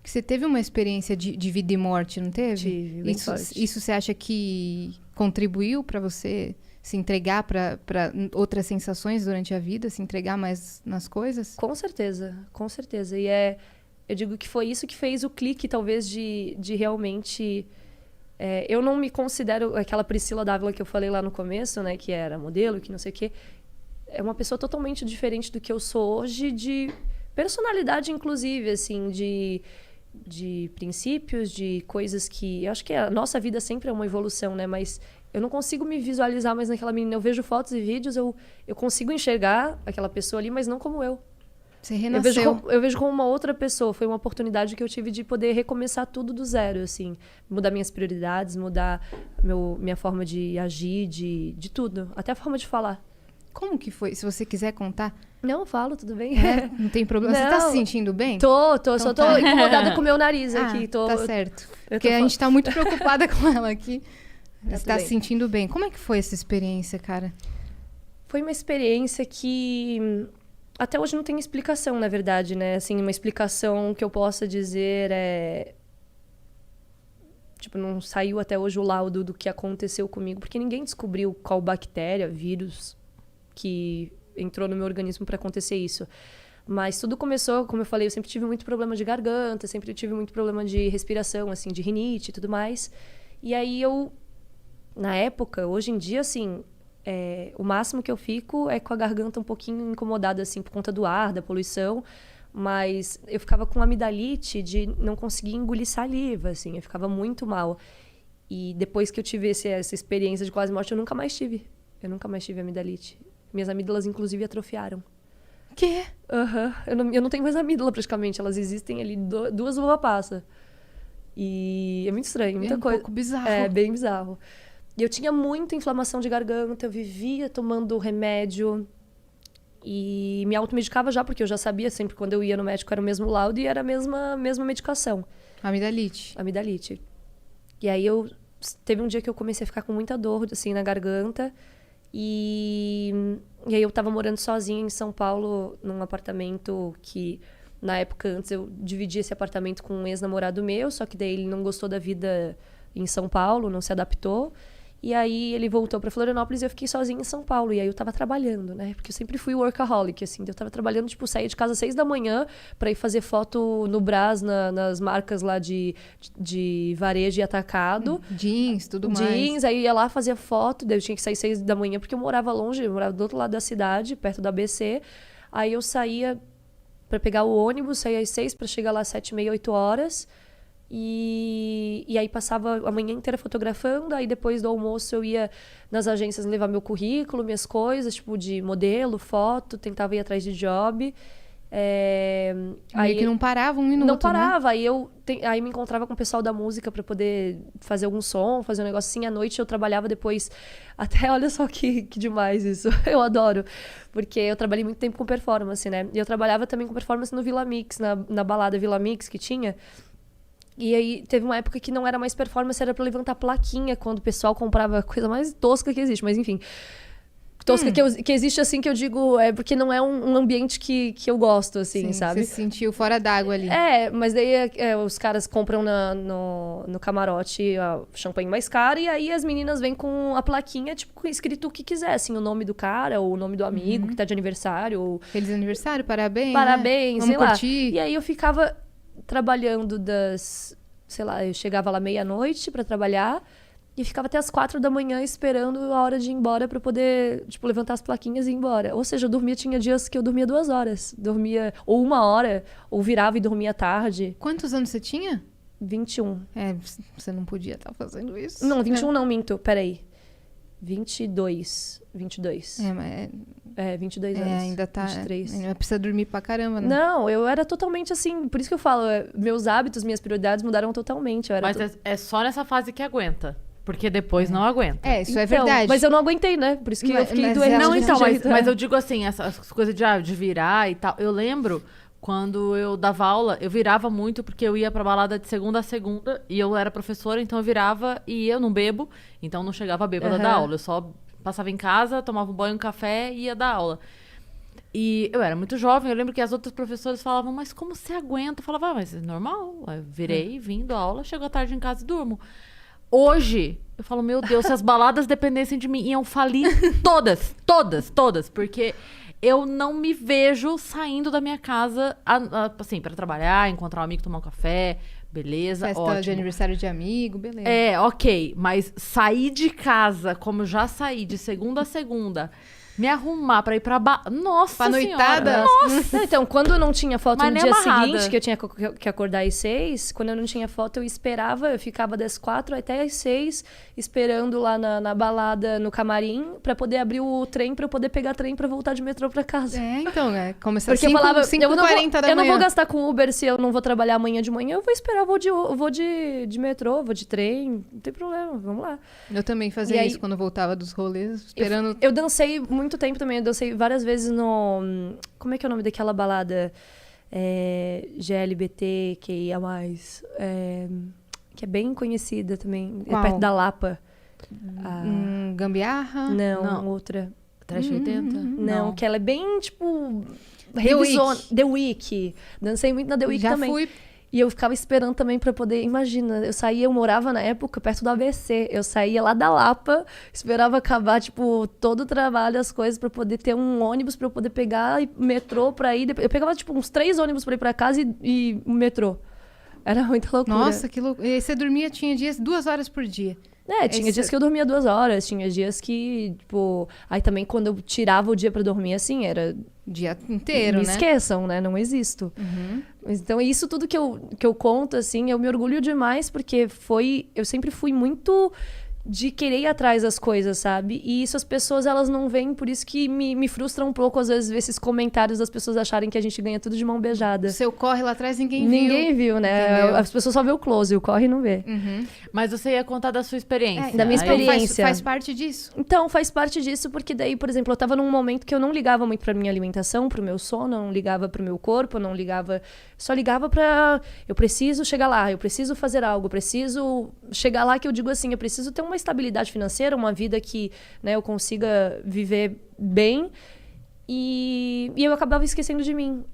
Você teve uma experiência de vida e morte, não teve? Tive, bem forte. Isso você acha que contribuiu para você se entregar para outras sensações durante a vida, se entregar mais nas coisas? Com certeza, com certeza. E eu digo que foi isso que fez o clique, talvez, de realmente... eu não me considero aquela Priscila Dávila que eu falei lá no começo, né? Que era modelo, que não sei o quê. É uma pessoa totalmente diferente do que eu sou hoje, de personalidade, inclusive, assim, de princípios, de coisas que... Eu acho que a nossa vida sempre é uma evolução, né? Mas eu não consigo me visualizar mais naquela menina. Eu vejo fotos e vídeos, eu consigo enxergar aquela pessoa ali, mas não como eu. Você renasceu. Eu vejo como uma outra pessoa. Foi uma oportunidade que eu tive de poder recomeçar tudo do zero, assim. Mudar minhas prioridades, mudar minha forma de agir, de tudo. Até a forma de falar. Como que foi? Se você quiser contar. Não, eu falo, tudo bem. Não tem problema. Não. Você tá se sentindo bem? Tô. Então Só tá. tô incomodada com o meu nariz aqui. Tá certo. Porque a gente tá muito preocupada com ela aqui. Você tá se sentindo bem. Como é que foi essa experiência, cara? Foi uma experiência que... Até hoje não tem explicação, na verdade, né? Assim, uma explicação que eu possa dizer Tipo, não saiu até hoje o laudo do que aconteceu comigo, porque ninguém descobriu qual bactéria, vírus que entrou no meu organismo para acontecer isso. Mas tudo começou, como eu falei, eu sempre tive muito problema de garganta, sempre tive muito problema de respiração, assim, de rinite e tudo mais. E aí na época, hoje em dia, assim... o máximo que eu fico é com a garganta um pouquinho incomodada, assim, por conta do ar, da poluição. Mas eu ficava com amidalite de não conseguir engolir saliva, assim. Eu ficava muito mal. E depois que eu tive essa experiência de quase morte, eu nunca mais tive. Eu nunca mais tive amidalite. Minhas amígdalas, inclusive, atrofiaram. Quê? Eu não tenho mais amígdala, praticamente. Elas existem ali, 2 uva passa. E é muito estranho, muita coisa. É um pouco bizarro. É, bem bizarro. E eu tinha muita inflamação de garganta, eu vivia tomando remédio e me automedicava já, porque eu já sabia sempre quando eu ia no médico era o mesmo laudo e era a mesma medicação. Amidalite. E aí teve um dia que eu comecei a ficar com muita dor, assim, na garganta e aí eu tava morando sozinha em São Paulo, num apartamento que, na época, antes eu dividia esse apartamento com um ex-namorado meu, só que daí ele não gostou da vida em São Paulo, não se adaptou. E aí ele voltou pra Florianópolis e eu fiquei sozinha em São Paulo. E aí eu tava trabalhando, né? Porque eu sempre fui workaholic, assim. Eu tava trabalhando, tipo, saía de casa às 6 da manhã pra ir fazer foto no Brás, nas marcas lá de varejo e atacado. Jeans, tudo mais. Jeans, aí ia lá, fazia foto. Daí eu tinha que sair 6 da manhã porque eu morava longe. Eu morava do outro lado da cidade, perto da ABC. Aí eu saía pra pegar o ônibus, saía às 6 pra chegar lá às 7h30, 8 horas. E aí passava a manhã inteira fotografando, aí depois do almoço eu ia nas agências levar meu currículo, minhas coisas, tipo de modelo, foto, tentava ir atrás de job. Aí que não parava um minuto, não parava, né? Aí me encontrava com o pessoal da música pra poder fazer algum som, fazer um negócio assim. À noite eu trabalhava depois, até olha só que demais isso, eu adoro. Porque eu trabalhei muito tempo com performance, né? E eu trabalhava também com performance no Vila Mix, na balada Vila Mix que tinha. E aí teve uma época que não era mais performance, era pra levantar plaquinha quando o pessoal comprava a coisa mais tosca que existe, mas enfim. Tosca que existe, assim, que eu digo, é porque não é um ambiente que eu gosto, assim, Sim, sabe? Você se sentiu fora d'água ali. Mas daí os caras compram no camarote a champanhe mais cara, e aí as meninas vêm com a plaquinha, tipo, escrito o que quiser, assim, o nome do cara, ou o nome do amigo que tá de aniversário. Ou... Feliz aniversário, parabéns. Parabéns, né? sei Vamos lá. curtir. E aí eu ficava trabalhando sei lá, eu chegava lá meia-noite pra trabalhar e ficava até as 4 da manhã esperando a hora de ir embora pra poder, tipo, levantar as plaquinhas e ir embora. Ou seja, tinha dias que eu dormia 2 horas. Dormia ou 1 hora, ou virava e dormia tarde. Quantos anos você tinha? 21. Você não podia estar fazendo isso. Não, 21 não, minto. Peraí. 22. 22. Mas 22 anos. Ainda tá... 23. Ainda precisa dormir pra caramba, né? Não, eu era totalmente assim... Por isso que eu falo, meus hábitos, minhas prioridades mudaram totalmente. Mas é só nessa fase que aguenta. Porque depois não aguenta. Isso é verdade. Mas eu não aguentei, né? Por isso que eu fiquei doente. Não, então, desse jeito. mas eu digo assim, essas coisas de virar e tal. Eu lembro... Quando eu dava aula, eu virava muito porque eu ia pra balada de segunda a segunda e eu era professora, então eu virava e eu não bebo, então não chegava bêbada da aula. Eu só passava em casa, tomava um banho, um café e ia dar aula. E eu era muito jovem, eu lembro que as outras professoras falavam, mas como você aguenta? Eu falava, mas é normal. Eu virei, vim da aula, chego à tarde em casa e durmo. Hoje, eu falo, meu Deus, se as baladas dependessem de mim, iam falir todas, todas, todas. Porque eu não me vejo saindo da minha casa, assim, pra trabalhar, encontrar um amigo, tomar um café, beleza, Festa ótimo. de aniversário de amigo, beleza. É, ok, mas sair de casa, como eu já saí, de segunda a segunda, me arrumar pra ir pra Nossa Pra noitada. Senhora! Não, então, quando eu não tinha foto Mas no nem dia amarrada. seguinte, que eu tinha que acordar às 6, quando eu não tinha foto, eu esperava, eu ficava das 4 até às 6, esperando lá na balada, no camarim, pra poder abrir o trem, pra eu poder pegar trem pra voltar de metrô pra casa. É, então, começar Porque eu falava, 5h40 da manhã. eu não vou gastar com Uber se eu não vou trabalhar amanhã de manhã, eu vou esperar, eu vou de metrô, vou de trem, não tem problema, vamos lá. Eu também fazia E aí- isso quando eu voltava dos rolês, esperando... Eu dancei muito tempo também, eu dancei várias vezes no... Como é que é o nome daquela balada? GLBTQIA+, que é bem conhecida também, Qual? é perto da Lapa. Gambiarra? Não, outra. Trash 80? Não, que ela é bem, tipo... The Week. The Week. Dancei muito na The Week Já também. fui. E eu ficava esperando também pra poder... Imagina, eu morava na época perto do ABC. Eu saía lá da Lapa, esperava acabar, tipo, todo o trabalho, as coisas, pra poder ter um ônibus pra eu poder pegar e metrô pra ir. Eu pegava, tipo, uns 3 ônibus pra ir pra casa e metrô. Era muita loucura. Nossa, que louco. E você dormia, tinha dias, 2 horas por dia. Tinha dias que eu dormia 2 horas, tinha dias que, tipo... Aí também, quando eu tirava o dia pra dormir, assim, era... O dia inteiro, me né? esqueçam, né? Não existo. Mas, então, isso tudo que eu conto, assim, eu me orgulho demais, porque eu sempre fui muito de querer ir atrás das coisas, sabe? E isso as pessoas, elas não veem, por isso que me frustra um pouco, às vezes, ver esses comentários das pessoas acharem que a gente ganha tudo de mão beijada. O seu corre lá atrás, ninguém viu. Ninguém viu, né? Entendeu? As pessoas só vê o close, o corre não vê. Mas você ia contar da sua experiência. Da minha Aí- experiência. Faz parte disso. Então, faz parte disso, porque daí, por exemplo, eu tava num momento que eu não ligava muito pra minha alimentação, pro meu sono, eu não ligava pro meu corpo, eu não ligava... Só ligava pra... Eu preciso chegar lá, eu preciso fazer algo, eu preciso chegar lá, que eu digo assim, eu preciso ter uma estabilidade financeira, uma vida que, né, eu consiga viver bem. E eu acabava esquecendo de mim.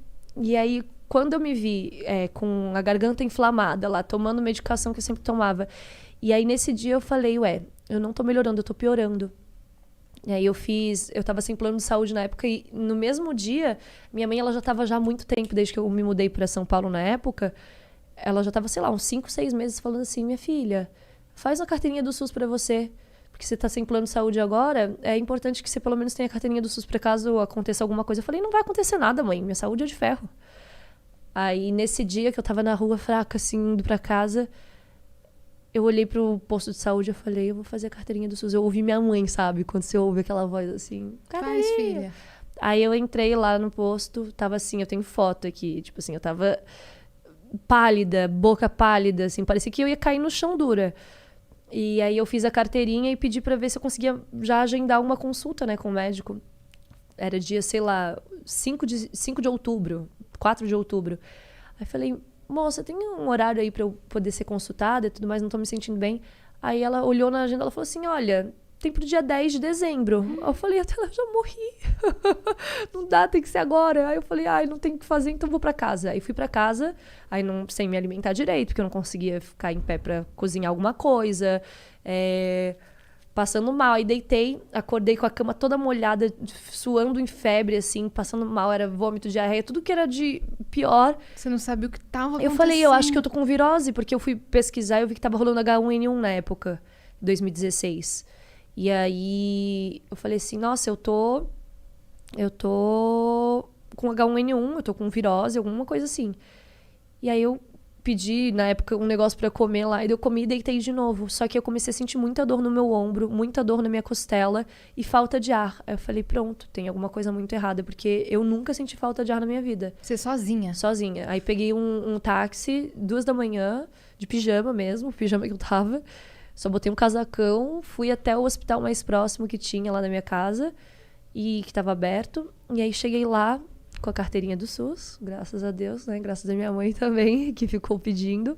E aí, quando eu me vi com a garganta inflamada lá, tomando medicação que eu sempre tomava, e aí nesse dia eu falei, eu não tô melhorando, eu tô piorando. E aí eu tava sem plano de saúde na época, e no mesmo dia, minha mãe, ela já tava já há muito tempo, desde que eu me mudei pra São Paulo na época, ela já tava, sei lá, uns 5, 6 meses falando assim, minha filha, faz uma carteirinha do SUS pra você, porque você tá sem plano de saúde agora, é importante que você pelo menos tenha a carteirinha do SUS pra caso aconteça alguma coisa. Eu falei, não vai acontecer nada, mãe, minha saúde é de ferro. Aí, nesse dia que eu tava na rua fraca, assim, indo pra casa, eu olhei pro posto de saúde e eu falei, eu vou fazer a carteirinha do SUS. Eu ouvi minha mãe, sabe? Quando você ouve aquela voz assim, Faz, filha. Aí eu entrei lá no posto, tava assim, eu tenho foto aqui, tipo assim, eu tava pálida, boca pálida, assim, parecia que eu ia cair no chão dura. E aí eu fiz a carteirinha e pedi pra ver se eu conseguia já agendar uma consulta, né, com o médico. Era dia, sei lá, 5 de outubro, 4 de outubro. Aí falei, moça, tem um horário aí pra eu poder ser consultada e tudo mais, não tô me sentindo bem. Aí ela olhou na agenda, ela falou assim, olha, tem pro dia 10 de dezembro. Eu falei, até lá, eu já morri. Não dá, tem que ser agora. Aí eu falei, não tem o que fazer, então vou pra casa. Aí fui pra casa, aí sem me alimentar direito, porque eu não conseguia ficar em pé pra cozinhar alguma coisa. Passando mal. Aí deitei, acordei com a cama toda molhada, suando em febre, assim, passando mal, era vômito, diarreia, tudo que era de pior. Você não sabia o que tava acontecendo. Eu falei, eu acho que eu tô com virose, porque eu fui pesquisar e eu vi que tava rolando H1N1 na época, 2016. E aí eu falei assim, nossa, eu tô com H1N1, eu tô com virose, alguma coisa assim. E aí eu pedi, na época, um negócio pra comer lá, e eu comi e deitei de novo. Só que eu comecei a sentir muita dor no meu ombro, muita dor na minha costela e falta de ar. Aí eu falei, pronto, tem alguma coisa muito errada, porque eu nunca senti falta de ar na minha vida. Você sozinha? Sozinha. Aí peguei um táxi, 2 da manhã, de pijama mesmo, pijama que eu tava. Só botei um casacão, fui até o hospital mais próximo que tinha lá na minha casa, e que tava aberto. E aí cheguei lá com a carteirinha do SUS, graças a Deus, né? Graças a minha mãe também, que ficou pedindo.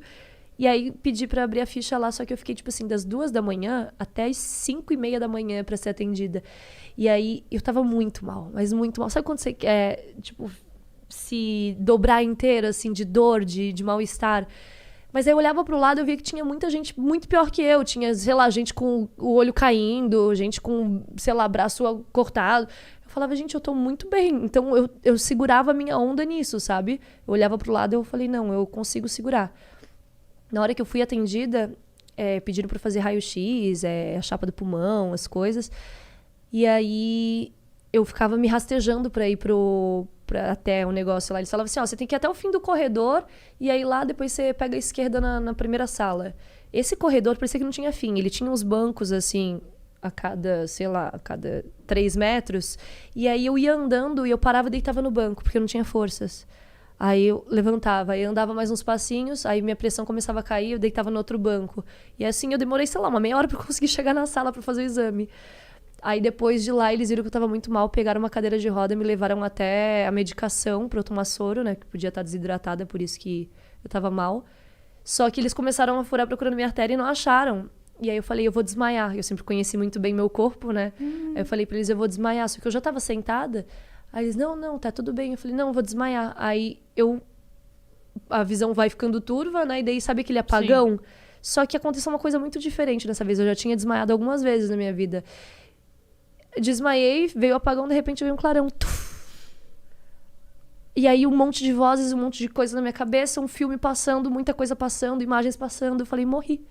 E aí pedi pra abrir a ficha lá, só que eu fiquei, tipo assim, das 2 da manhã até as 5:30 da manhã pra ser atendida. E aí eu tava muito mal, mas muito mal. Sabe quando você quer, tipo, se dobrar inteira, assim, de dor, de mal-estar? Mas aí eu olhava pro lado e eu via que tinha muita gente muito pior que eu. Tinha, sei lá, gente com o olho caindo, gente com, sei lá, braço cortado. Eu falava, gente, eu tô muito bem. Então eu segurava a minha onda nisso, sabe? Eu olhava pro lado e eu falei, não, eu consigo segurar. Na hora que eu fui atendida, pediram pra fazer raio-x, a chapa do pulmão, as coisas. E aí eu ficava me rastejando pra ir até o negócio lá. Eles falavam assim, ó, você tem que ir até o fim do corredor e aí lá depois você pega a esquerda na primeira sala. Esse corredor parecia que não tinha fim. Ele tinha uns bancos, assim, a cada 3 metros. E aí eu ia andando e eu parava e deitava no banco, porque eu não tinha forças. Aí eu levantava, aí andava mais uns passinhos, aí minha pressão começava a cair, eu deitava no outro banco. E assim eu demorei, sei lá, uma meia hora pra conseguir chegar na sala pra fazer o exame. Aí depois de lá, eles viram que eu tava muito mal, pegaram uma cadeira de roda, me levaram até a medicação pra eu tomar soro, né? Que podia estar desidratada, por isso que eu tava mal. Só que eles começaram a furar procurando minha artéria e não acharam. E aí eu falei, eu vou desmaiar. Eu sempre conheci muito bem meu corpo, né? Aí eu falei pra eles, eu vou desmaiar. Só que eu já tava sentada. Aí eles, não, tá tudo bem. Eu falei, não, eu vou desmaiar. Aí a visão vai ficando turva, né? E daí sabe aquele apagão? Sim. Só que aconteceu uma coisa muito diferente dessa vez. Eu já tinha desmaiado algumas vezes na minha vida. Desmaiei, veio o apagão, de repente veio um clarão. Tuf. E aí um monte de vozes, um monte de coisa na minha cabeça, um filme passando, muita coisa passando, imagens passando. Eu falei, morri.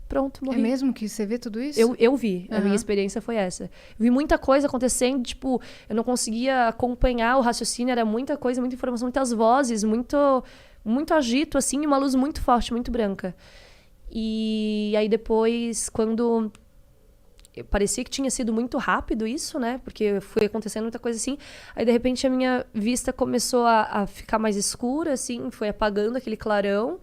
Pronto, morri. É mesmo que você vê tudo isso? Eu vi. A minha experiência foi essa. Vi muita coisa acontecendo, tipo, eu não conseguia acompanhar o raciocínio, era muita coisa, muita informação, muitas vozes, muito agito, assim, e uma luz muito forte, muito branca. E aí depois, quando parecia que tinha sido muito rápido isso, né? Porque foi acontecendo muita coisa assim. Aí, de repente, a minha vista começou a ficar mais escura, assim, foi apagando aquele clarão.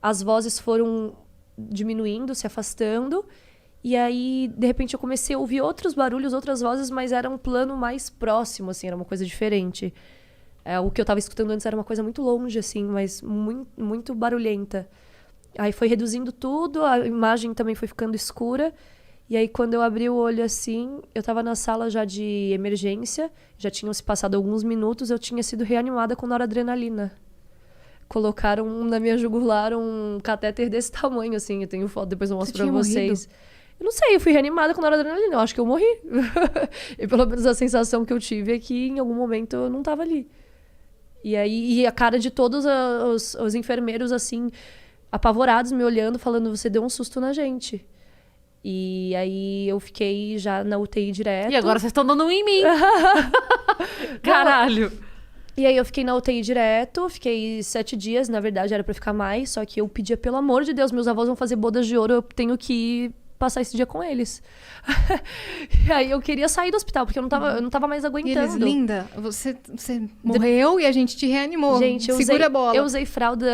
As vozes foram diminuindo, se afastando. E aí, de repente, eu comecei a ouvir outros barulhos, outras vozes, mas era um plano mais próximo, assim, era uma coisa diferente. O que eu estava escutando antes era uma coisa muito longe, assim, mas muito, muito barulhenta. Aí foi reduzindo tudo, a imagem também foi ficando escura. E aí, quando eu abri o olho assim, eu tava na sala já de emergência, já tinham se passado alguns minutos, eu tinha sido reanimada com noradrenalina. Colocaram na minha jugular um catéter desse tamanho, assim, eu tenho foto, depois eu mostro pra vocês. Morrido? Eu não sei, eu fui reanimada com noradrenalina, eu acho que eu morri. E pelo menos a sensação que eu tive é que em algum momento eu não tava ali. E aí, a cara de todos os enfermeiros, assim, apavorados, me olhando, falando, você deu um susto na gente. E aí eu fiquei já na UTI direto. E agora vocês estão dando um em mim. Caralho. E aí eu fiquei na UTI direto, fiquei 7 dias, na verdade era pra ficar mais, só que eu pedia, pelo amor de Deus, meus avós vão fazer bodas de ouro, eu tenho que passar esse dia com eles. E aí eu queria sair do hospital, porque eu não tava mais aguentando. E eles, linda, você morreu e a gente te reanimou. Gente, segura a bola. Eu usei fralda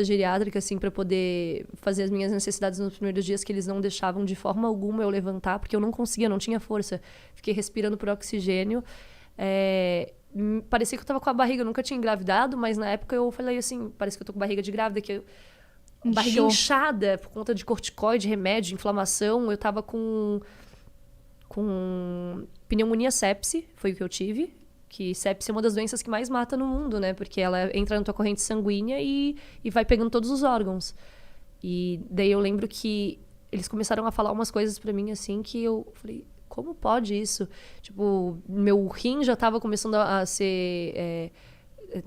geriátrica, assim, pra poder fazer as minhas necessidades nos primeiros dias, que eles não deixavam de forma alguma eu levantar, porque eu não conseguia, não tinha força. Fiquei respirando por oxigênio. Parecia que eu tava com a barriga, eu nunca tinha engravidado, mas na época eu falei assim, parece que eu tô com barriga de grávida, que barriga inchada por conta de corticoide, remédio, inflamação. Eu tava com pneumonia sepse, foi o que eu tive. Que sepse é uma das doenças que mais mata no mundo, né? Porque ela entra na tua corrente sanguínea e vai pegando todos os órgãos. E daí eu lembro que eles começaram a falar umas coisas pra mim, assim, que eu falei, como pode isso? Tipo, meu rim já tava começando a ser...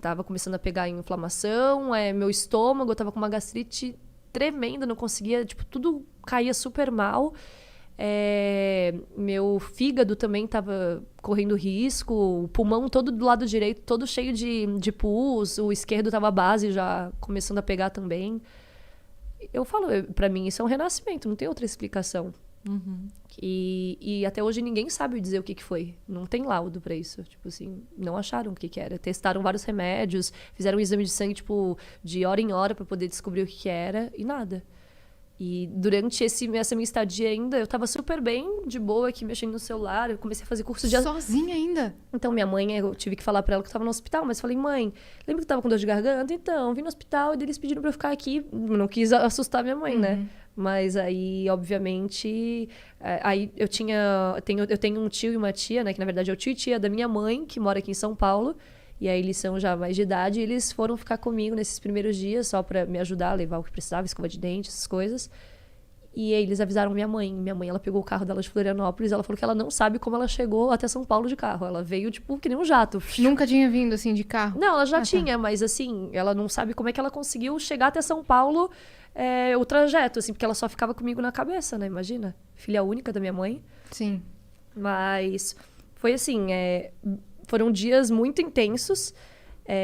tava começando a pegar inflamação, meu estômago, eu tava com uma gastrite tremenda, não conseguia, tipo, tudo caía super mal. Meu fígado também tava correndo risco, o pulmão todo do lado direito, todo cheio de pus, o esquerdo tava a base já começando a pegar também. Eu falo, pra mim isso é um renascimento, não tem outra explicação. Uhum. E até hoje ninguém sabe dizer o que foi. Não tem laudo pra isso. Tipo assim, não acharam o que era. Testaram vários remédios, fizeram um exame de sangue, tipo, de hora em hora pra poder descobrir o que era e nada. E durante essa minha estadia ainda, eu tava super bem, de boa, aqui mexendo no celular. Eu comecei a fazer curso de... Sozinha ainda? Então, minha mãe, eu tive que falar pra ela que eu tava no hospital, mas falei, mãe, lembra que eu tava com dor de garganta? Então, vim no hospital e eles pediram pra eu ficar aqui. Não quis assustar minha mãe, né? Mas aí, obviamente, aí eu tenho um tio e uma tia, né? Que na verdade é o tio e tia da minha mãe, que mora aqui em São Paulo. E aí eles são já mais de idade, e eles foram ficar comigo nesses primeiros dias, só pra me ajudar a levar o que precisava, escova de dente, essas coisas. E aí eles avisaram minha mãe. Minha mãe, ela pegou o carro dela de Florianópolis, ela falou que ela não sabe como ela chegou até São Paulo de carro. Ela veio, tipo, que nem um jato. Nunca tinha vindo, assim, de carro? Não, ela já tinha, mas assim, ela não sabe como é que ela conseguiu chegar até São Paulo, o trajeto, assim, porque ela só ficava comigo na cabeça, né? Imagina. Filha única da minha mãe. Sim. Mas foi assim, foram dias muito intensos.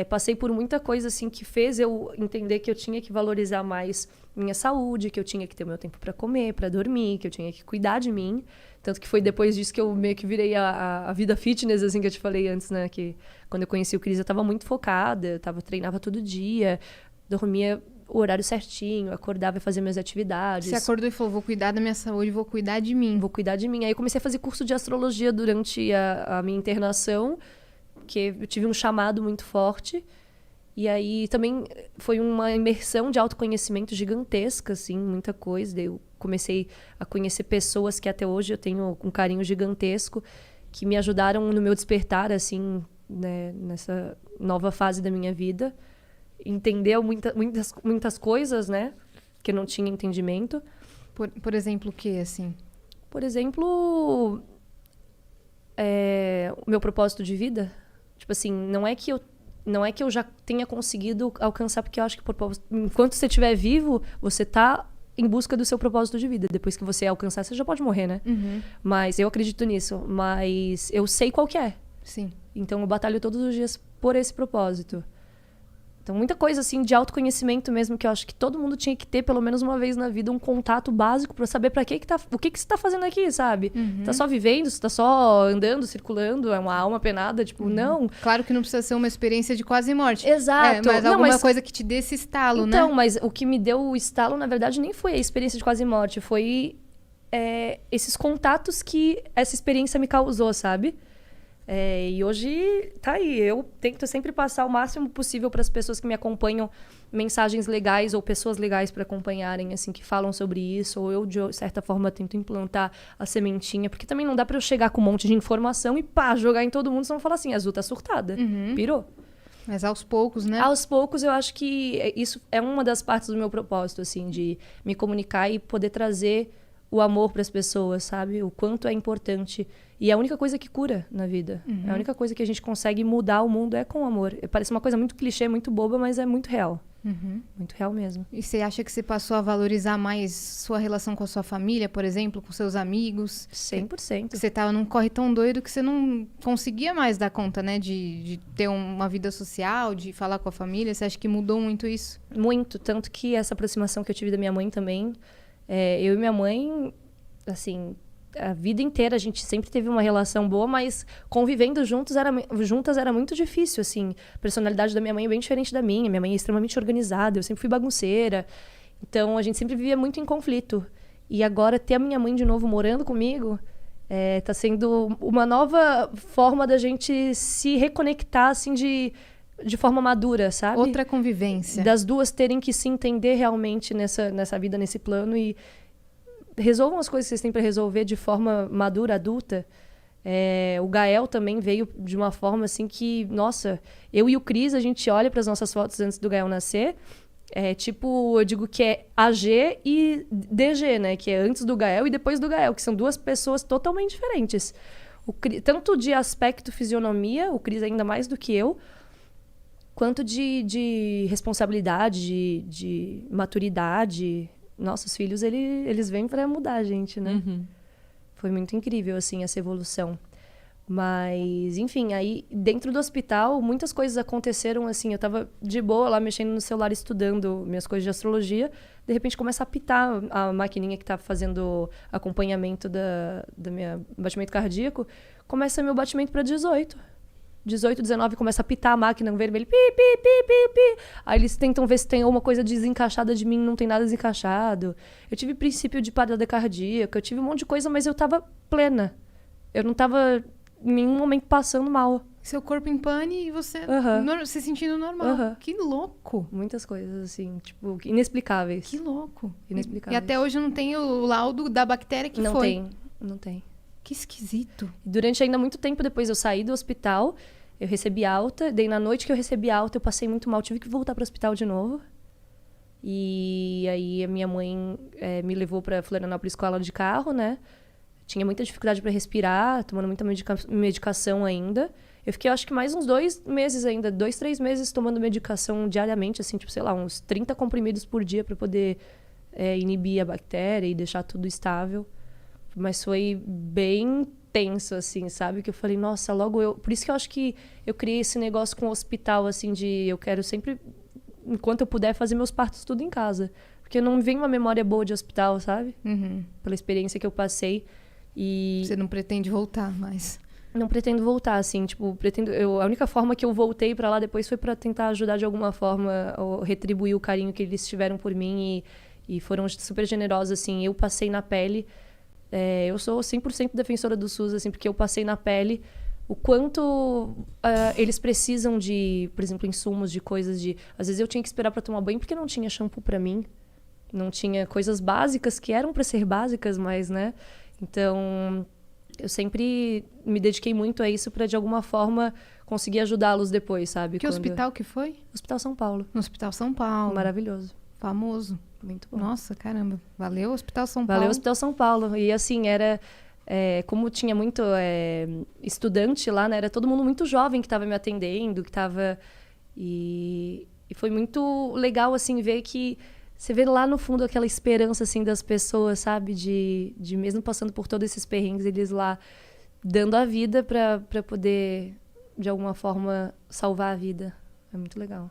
Passei por muita coisa assim que fez eu entender que eu tinha que valorizar mais minha saúde, que eu tinha que ter meu tempo para comer, para dormir, que eu tinha que cuidar de mim. Tanto que foi depois disso que eu meio que virei a vida fitness, assim, que eu te falei antes, né? Que quando eu conheci o Cris, eu tava muito focada, treinava todo dia, dormia o horário certinho, acordava e fazia minhas atividades. Você acordou e falou, vou cuidar da minha saúde, vou cuidar de mim. Vou cuidar de mim. Aí eu comecei a fazer curso de astrologia durante a minha internação, que eu tive um chamado muito forte. E aí também foi uma imersão de autoconhecimento gigantesca, assim, muita coisa. Daí eu comecei a conhecer pessoas que até hoje eu tenho um carinho gigantesco, que me ajudaram no meu despertar, assim, né, nessa nova fase da minha vida. Entender muitas coisas, né, que eu não tinha entendimento. Por exemplo, o que, assim? Por exemplo, o meu propósito de vida. Tipo assim, não é que eu já tenha conseguido alcançar, porque eu acho que enquanto você estiver vivo, você tá em busca do seu propósito de vida. Depois que você alcançar, você já pode morrer, né? Uhum. Mas eu acredito nisso. Mas eu sei qual que é. Sim. Então eu batalho todos os dias por esse propósito. Então, muita coisa, assim, de autoconhecimento mesmo, que eu acho que todo mundo tinha que ter, pelo menos uma vez na vida, um contato básico pra saber o que você tá fazendo aqui, sabe? Uhum. Tá só vivendo, você tá só andando, circulando, é uma alma penada, tipo, não. Claro que não precisa ser uma experiência de quase morte. Exato. Mas alguma coisa que te dê esse estalo, né? Então, mas o que me deu o estalo, na verdade, nem foi a experiência de quase morte, foi esses contatos que essa experiência me causou, sabe? E hoje tá aí, eu tento sempre passar o máximo possível para as pessoas que me acompanham mensagens legais ou pessoas legais para acompanharem, assim, que falam sobre isso, ou eu de certa forma tento implantar a sementinha, porque também não dá para eu chegar com um monte de informação e pá, jogar em todo mundo, senão falar assim, a Azul tá surtada, pirou. Mas aos poucos, né? Aos poucos eu acho que isso é uma das partes do meu propósito, assim, de me comunicar e poder trazer o amor para as pessoas, sabe? O quanto é importante. E é a única coisa que cura na vida. A única coisa que a gente consegue mudar o mundo é com o amor. Parece uma coisa muito clichê, muito boba, mas é muito real. Muito real mesmo. E você acha que você passou a valorizar mais sua relação com a sua família, por exemplo, com seus amigos? 100%. Você tava num corre tão doido que você não conseguia mais dar conta, né? De ter uma vida social, de falar com a família. Você acha que mudou muito isso? Muito. Tanto que essa aproximação que eu tive da minha mãe também... eu e minha mãe, assim, a vida inteira a gente sempre teve uma relação boa, mas convivendo juntas era muito difícil, assim. A personalidade da minha mãe é bem diferente da minha. Minha mãe é extremamente organizada, eu sempre fui bagunceira. Então, a gente sempre vivia muito em conflito. E agora, ter a minha mãe de novo morando comigo, tá sendo uma nova forma da gente se reconectar, assim, de forma madura, sabe? Outra convivência. Das duas terem que se entender realmente nessa vida, nesse plano, e resolvam as coisas que vocês têm para resolver de forma madura, adulta. O Gael também veio de uma forma assim que, nossa, eu e o Cris, a gente olha para as nossas fotos antes do Gael nascer, tipo, eu digo que é AG e DG, né? Que é antes do Gael e depois do Gael, que são duas pessoas totalmente diferentes. Tanto de aspecto, fisionomia, o Cris ainda mais do que eu, quanto de responsabilidade, de maturidade. Nossos filhos, eles vêm para mudar a gente, né? Foi muito incrível, assim, essa evolução. Mas, enfim, aí dentro do hospital, muitas coisas aconteceram, assim. Eu tava de boa lá, mexendo no celular, estudando minhas coisas de astrologia. De repente, começa a apitar a maquininha que tá fazendo acompanhamento do meu batimento cardíaco. Começa meu batimento para 18. 18, 19, começa a pitar a máquina vermelha. Pi, pi, pi, pi, pi. Aí eles tentam ver se tem alguma coisa desencaixada de mim, não tem nada desencaixado. Eu tive princípio de parada cardíaca, eu tive um monte de coisa, mas eu tava plena. Eu não tava em nenhum momento passando mal. Seu corpo em pane e você se sentindo normal. Que louco. Muitas coisas, assim, tipo, inexplicáveis. Que louco. Inexplicáveis. E até hoje não tem o laudo da bactéria que foi. Não tem. Que esquisito. Durante ainda muito tempo depois eu saí do hospital, eu recebi alta. Daí na noite que eu recebi alta, eu passei muito mal. Tive que voltar pro hospital de novo. E aí a minha mãe me levou pra Florianópolis com ela de carro, né? Tinha muita dificuldade pra respirar, tomando muita medicação ainda. Eu fiquei, acho que mais uns 2 meses ainda, 2, 3 meses tomando medicação diariamente, assim, tipo, sei lá, uns 30 comprimidos por dia pra poder inibir a bactéria e deixar tudo estável. Mas foi bem tenso, assim, sabe? Que eu falei, nossa, logo eu... Por isso que eu acho que eu criei esse negócio com o hospital, assim, de eu quero sempre, enquanto eu puder, fazer meus partos tudo em casa. Porque não me vem uma memória boa de hospital, sabe? Pela experiência que eu passei. E... Você não pretende voltar mais? Não pretendo voltar, assim, tipo, a única forma que eu voltei pra lá depois foi pra tentar ajudar de alguma forma, ou retribuir o carinho que eles tiveram por mim e foram super generosos, assim. Eu passei na pele... eu sou 100% defensora do SUS, assim, porque eu passei na pele o quanto eles precisam de, por exemplo, insumos, de coisas de... Às vezes eu tinha que esperar para tomar banho porque não tinha shampoo para mim, não tinha coisas básicas que eram para ser básicas, mas, né? Então, eu sempre me dediquei muito a isso para, de alguma forma, conseguir ajudá-los depois, sabe? Que hospital que foi? Hospital São Paulo. No Hospital São Paulo. Maravilhoso. Famoso. Muito bom. Nossa, caramba. Valeu, Hospital São Paulo. Valeu, Hospital São Paulo. E, assim, era... como tinha muito estudante lá, né? Era todo mundo muito jovem que estava me atendendo, que estava... E foi muito legal, assim, ver que... Você vê lá no fundo aquela esperança, assim, das pessoas, sabe? De mesmo passando por todos esses perrengues, eles lá dando a vida para poder, de alguma forma, salvar a vida. É muito legal.